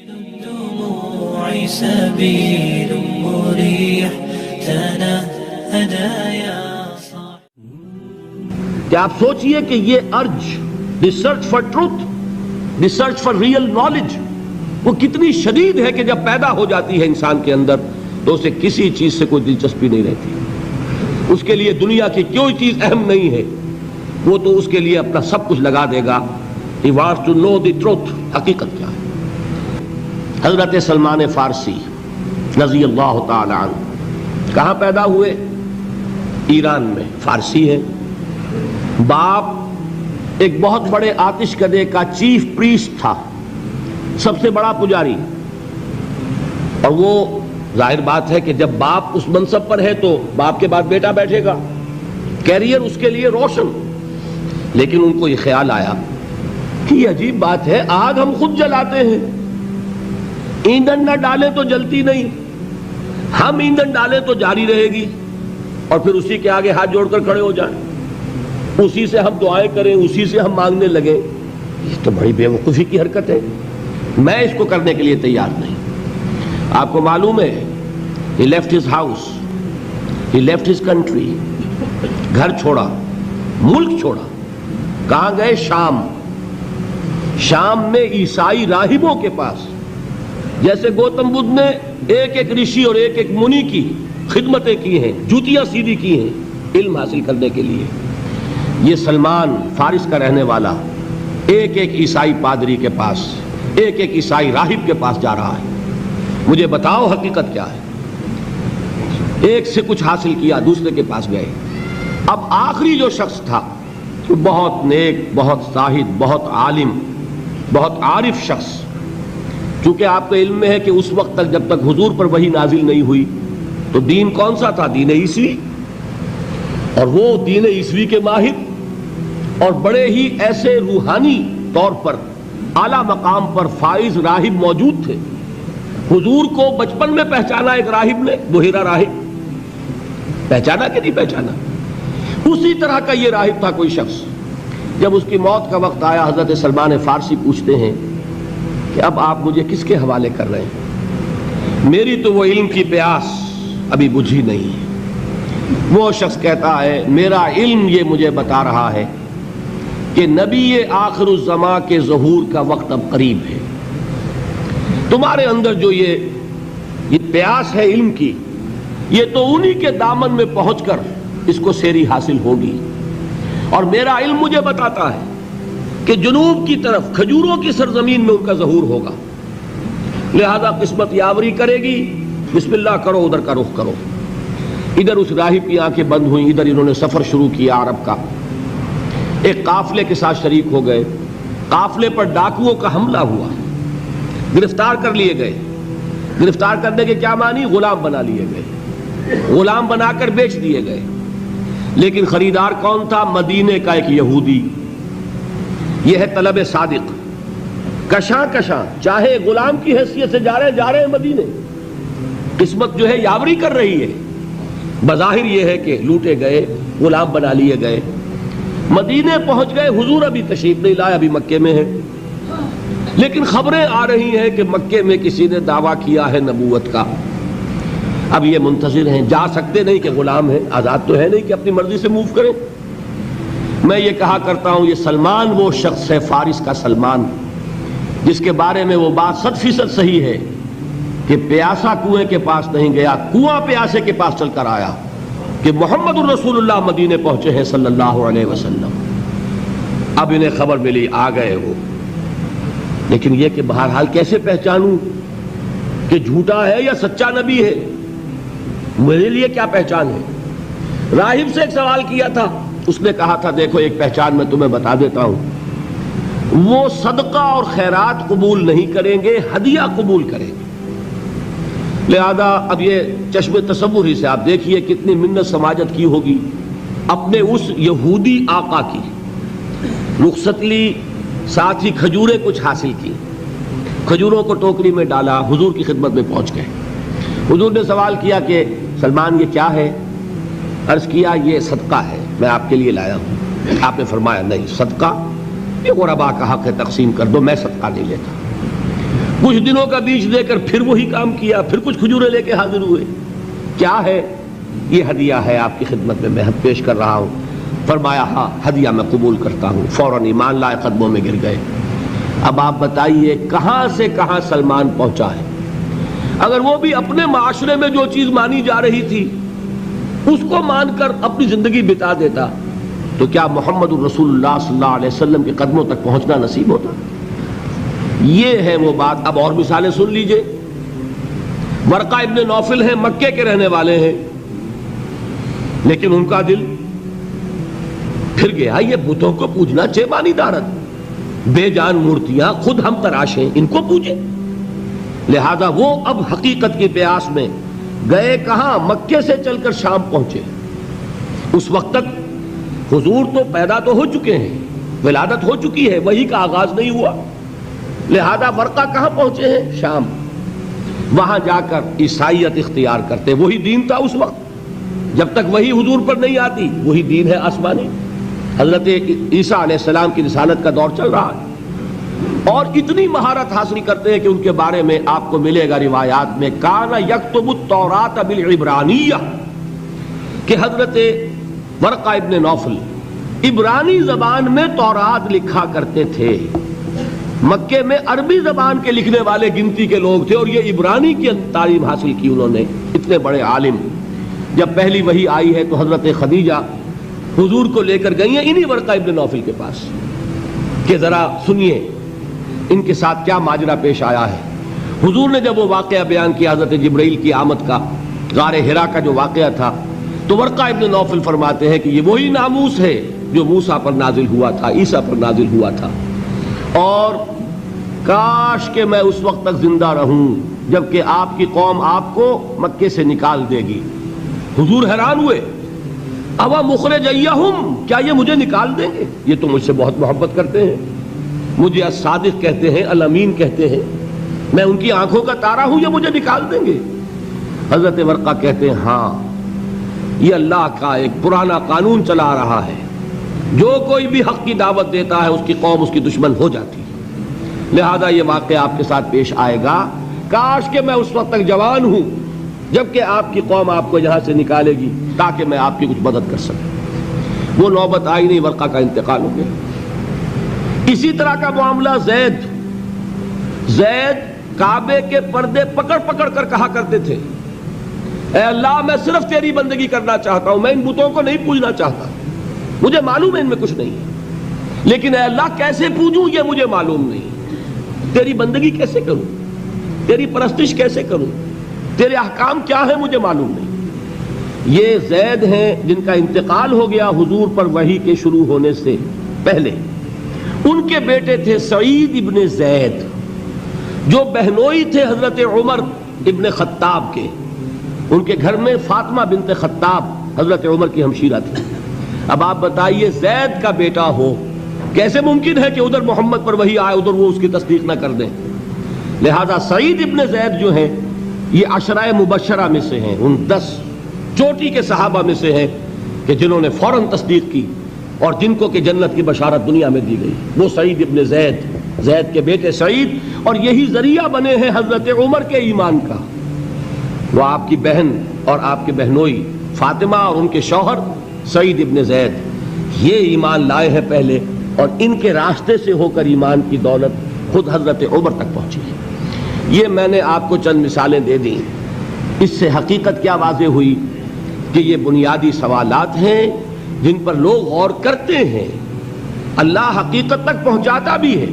الدموع سبيل مريح تنهدى يا صاحب. کہ آپ سوچئے کہ یہ urge the search for truth, the search for real knowledge وہ کتنی شدید ہے کہ جب پیدا ہو جاتی ہے انسان کے اندر تو اسے کسی چیز سے کوئی دلچسپی نہیں رہتی. اس کے لیے دنیا کی کوئی چیز اہم نہیں ہے، وہ تو اس کے لیے اپنا سب کچھ لگا دے گا. He wants to know the truth. حقیقت کیا ہے؟ حضرت سلمان فارسی رضی اللہ تعالی عنہ کہاں پیدا ہوئے؟ ایران میں. فارسی ہے. باپ ایک بہت بڑے آتش کدے کا چیف پریسٹ تھا، سب سے بڑا پجاری. اور وہ ظاہر بات ہے کہ جب باپ اس منصب پر ہے تو باپ کے بعد بیٹا بیٹھے گا، کیریئر اس کے لیے روشن. لیکن ان کو یہ خیال آیا کہ یہ عجیب بات ہے، آگ ہم خود جلاتے ہیں، ایندھن نہ ڈالیں تو جلتی نہیں، ہم ایندھن ڈالیں تو جاری رہے گی، اور پھر اسی کے آگے ہاتھ جوڑ کر کھڑے ہو جائیں، اسی سے ہم دعائیں کریں، اسی سے ہم مانگنے لگیں. یہ تو بڑی بے وقوفی کی حرکت ہے، میں اس کو کرنے کے لیے تیار نہیں. آپ کو معلوم ہے he left his house, he left his country. گھر چھوڑا، ملک چھوڑا. کہاں گئے؟ شام. شام میں عیسائی راہبوں کے پاس، جیسے گوتم بدھ نے ایک ایک رشی اور ایک ایک منی کی خدمتیں کی ہیں، جوتیاں سیدھی کی ہیں علم حاصل کرنے کے لیے. یہ سلمان فارس کا رہنے والا ایک ایک عیسائی پادری کے پاس، ایک ایک عیسائی راہب کے پاس جا رہا ہے. مجھے بتاؤ حقیقت کیا ہے؟ ایک سے کچھ حاصل کیا، دوسرے کے پاس گئے. اب آخری جو شخص تھا بہت نیک، بہت زاہد، بہت عالم، بہت عارف شخص. چونکہ آپ کے علم میں ہے کہ اس وقت تک جب تک حضور پر وحی نازل نہیں ہوئی تو دین کون سا تھا؟ دین عیسوی. اور وہ دین عیسوی کے ماہر اور بڑے ہی ایسے روحانی طور پر اعلیٰ مقام پر فائز راہب موجود تھے. حضور کو بچپن میں پہچانا ایک راہب نے، بحیرہ راہب. پہچانا کہ نہیں پہچانا؟ اسی طرح کا یہ راہب تھا کوئی شخص. جب اس کی موت کا وقت آیا، حضرت سلمان فارسی پوچھتے ہیں کہ اب آپ مجھے کس کے حوالے کر رہے ہیں؟ میری تو وہ علم کی پیاس ابھی بجھی نہیں ہے. وہ شخص کہتا ہے میرا علم یہ مجھے بتا رہا ہے کہ نبی آخر الزماں کے ظہور کا وقت اب قریب ہے. تمہارے اندر جو یہ پیاس ہے علم کی، یہ تو انہی کے دامن میں پہنچ کر اس کو سیری حاصل ہوگی. اور میرا علم مجھے بتاتا ہے کہ جنوب کی طرف کھجوروں کی سرزمین میں ان کا ظہور ہوگا. لہذا قسمت یاوری کرے گی، بسم اللہ کرو، ادھر کا رخ کرو. ادھر اس راہب کی آنکھیں بند ہوئیں، ادھر انہوں نے سفر شروع کیا عرب کا. ایک قافلے کے ساتھ شریک ہو گئے. قافلے پر ڈاکوؤں کا حملہ ہوا، گرفتار کر لیے گئے. گرفتار کرنے کے کیا معنی؟ غلام بنا لیے گئے، غلام بنا کر بیچ دیے گئے. لیکن خریدار کون تھا؟ مدینے کا ایک یہودی. یہ ہے طلب صادق. کشاں کشاں چاہے غلام کی حیثیت سے جا رہے ہیں مدینے. قسمت جو ہے یاوری کر رہی ہے. بظاہر یہ ہے کہ لوٹے گئے، غلام بنا لیے گئے. مدینے پہنچ گئے. حضور ابھی تشریف نہیں لائے، ابھی مکے میں ہے. لیکن خبریں آ رہی ہیں کہ مکے میں کسی نے دعویٰ کیا ہے نبوت کا. اب یہ منتظر ہیں، جا سکتے نہیں کہ غلام ہیں، آزاد تو ہے نہیں کہ اپنی مرضی سے موو کریں. میں یہ کہا کرتا ہوں یہ سلمان وہ شخص ہے، فارس کا سلمان، جس کے بارے میں وہ بات 100% صحیح ہے کہ پیاسا کنویں کے پاس نہیں گیا، کنواں پیاسے کے پاس چل کر آیا کہ محمد الرسول اللہ مدینے پہنچے ہیں صلی اللہ علیہ وسلم. اب انہیں خبر ملی، آ گئے وہ. لیکن یہ کہ بہرحال کیسے پہچانوں کہ جھوٹا ہے یا سچا نبی ہے؟ میرے لیے کیا پہچان ہے؟ راہب سے ایک سوال کیا تھا، اس نے کہا تھا دیکھو ایک پہچان میں تمہیں بتا دیتا ہوں، وہ صدقہ اور خیرات قبول نہیں کریں گے، ہدیہ قبول کریں گے. لہذا اب یہ چشم تصور ہی سے آپ دیکھیے کتنی منت سماجت کی ہوگی. اپنے اس یہودی آقا کی رخصت لی، ساتھ ہی کھجوریں کچھ حاصل کی، کھجوروں کو ٹوکری میں ڈالا، حضور کی خدمت میں پہنچ گئے. حضور نے سوال کیا کہ سلمان یہ کیا ہے؟ عرض کیا یہ صدقہ ہے، میں آپ کے لیے لایا ہوں. آپ نے فرمایا نہیں، صدقہ یہ غربا کا حق ہے، تقسیم کر دو، میں صدقہ نہیں لیتا. کچھ دنوں کا بیچ دے کر پھر وہی کام کیا، پھر کچھ کھجوریں لے کے حاضر ہوئے. کیا ہے یہ؟ ہدیہ ہے آپ کی خدمت میں پیش کر رہا ہوں. فرمایا ہاں ہدیہ میں قبول کرتا ہوں. فوراً ایمان لائے، قدموں میں گر گئے. اب آپ بتائیے کہاں سے کہاں سلمان پہنچا ہے. اگر وہ بھی اپنے معاشرے میں جو چیز مانی جا رہی تھی اس کو مان کر اپنی زندگی بتا دیتا تو کیا محمد الرسول اللہ صلی اللہ علیہ وسلم کے قدموں تک پہنچنا نصیب ہوتا؟ یہ ہے وہ بات. اب اور مثالیں سن لیجئے. ورقہ ابن نوفل ہیں، مکے کے رہنے والے ہیں، لیکن ان کا دل پھر گیا یہ بتوں کو پوجنا چیبانی دارت، بے جان مورتیاں خود ہم تراشیں، ان کو پوجیں. لہذا وہ اب حقیقت کی پیاس میں گئے کہاں؟ مکے سے چل کر شام پہنچے. اس وقت تک حضور تو پیدا تو ہو چکے ہیں، ولادت ہو چکی ہے، وحی کا آغاز نہیں ہوا. لہذا ورقہ کہاں پہنچے ہیں؟ شام. وہاں جا کر عیسائیت اختیار کرتے. وہی دین تھا اس وقت، جب تک وہی حضور پر نہیں آتی وہی دین ہے آسمانی. حضرت عیسیٰ علیہ السلام کی رسالت کا دور چل رہا ہے اور اتنی مہارت حاصل کرتے ہیں کہ ان کے بارے میں آپ کو ملے گا روایات میں کان یکتب التوراۃ بالعبرانیہ، کہ حضرت ورقہ ابن نوفل عبرانی زبان میں تورات لکھا کرتے تھے. مکے میں عربی زبان کے لکھنے والے گنتی کے لوگ تھے اور یہ عبرانی کی تعلیم حاصل کی انہوں نے. اتنے بڑے عالم. جب پہلی وحی آئی ہے تو حضرت خدیجہ حضور کو لے کر گئی ہیں انہی ورقہ ابن نوفل کے پاس کہ ذرا سنیے ان کے ساتھ کیا ماجرا پیش آیا ہے. حضور نے جب وہ واقعہ بیان کیا حضرت جبرائیل کی آمد کا، غار حرا کا جو واقعہ تھا، تو ورقہ ابن نوفل فرماتے ہیں کہ یہ وہی ناموس ہے جو موسیٰ پر نازل ہوا تھا، عیسیٰ پر نازل ہوا تھا، اور کاش کہ میں اس وقت تک زندہ رہوں جبکہ آپ کی قوم آپ کو مکے سے نکال دے گی. حضور حیران ہوئے، اوا مخرجیہم، کیا یہ مجھے نکال دیں گے؟ یہ تو مجھ سے بہت محبت کرتے ہیں، مجھے الصادق کہتے ہیں، الامین کہتے ہیں، میں ان کی آنکھوں کا تارا ہوں، یہ مجھے نکال دیں گے؟ حضرت ورقہ کہتے ہیں ہاں، یہ اللہ کا ایک پرانا قانون چلا رہا ہے، جو کوئی بھی حق کی دعوت دیتا ہے اس کی قوم اس کی دشمن ہو جاتی ہے. لہذا یہ واقعہ آپ کے ساتھ پیش آئے گا. کاش کہ میں اس وقت تک جوان ہوں جبکہ آپ کی قوم آپ کو یہاں سے نکالے گی تاکہ میں آپ کی کچھ مدد کر سکوں. وہ نوبت آئی نہیں، ورقہ کا انتقال ہو گیا. اسی طرح کا معاملہ زید کعبے کے پردے پکڑ پکڑ کر کہا کرتے تھے اے اللہ میں صرف تیری بندگی کرنا چاہتا ہوں، میں ان بتوں کو نہیں پوجنا چاہتا، مجھے معلوم ہے ان میں کچھ نہیں ہے، لیکن اے اللہ کیسے پوجوں یہ مجھے معلوم نہیں، تیری بندگی کیسے کروں، تیری پرستش کیسے کروں، تیرے احکام کیا ہیں مجھے معلوم نہیں. یہ زید ہیں جن کا انتقال ہو گیا حضور پر وحی کے شروع ہونے سے پہلے. ان کے بیٹے تھے سعید ابن زید جو بہنوئی تھے حضرت عمر ابن خطاب کے. ان کے گھر میں فاطمہ بنت خطاب حضرت عمر کی ہمشیرہ تھی. اب آپ بتائیے زید کا بیٹا ہو، کیسے ممکن ہے کہ ادھر محمد پر وحی آئے ادھر وہ اس کی تصدیق نہ کر دیں. لہذا سعید ابن زید جو ہیں یہ عشرہ مبشرہ میں سے ہیں، ان 10 چوٹی کے صحابہ میں سے ہیں کہ جنہوں نے فوراً تصدیق کی اور جن کو کہ جنت کی بشارت دنیا میں دی گئی. وہ سعید ابن زید کے بیٹے سعید، اور یہی ذریعہ بنے ہیں حضرت عمر کے ایمان کا. وہ آپ کی بہن اور آپ کے بہنوئی فاطمہ اور ان کے شوہر سعید ابن زید یہ ایمان لائے ہیں پہلے، اور ان کے راستے سے ہو کر ایمان کی دولت خود حضرت عمر تک پہنچی ہے. یہ میں نے آپ کو چند مثالیں دے دیں. اس سے حقیقت کیا واضح ہوئی کہ یہ بنیادی سوالات ہیں جن پر لوگ غور کرتے ہیں. اللہ حقیقت تک پہنچاتا بھی ہے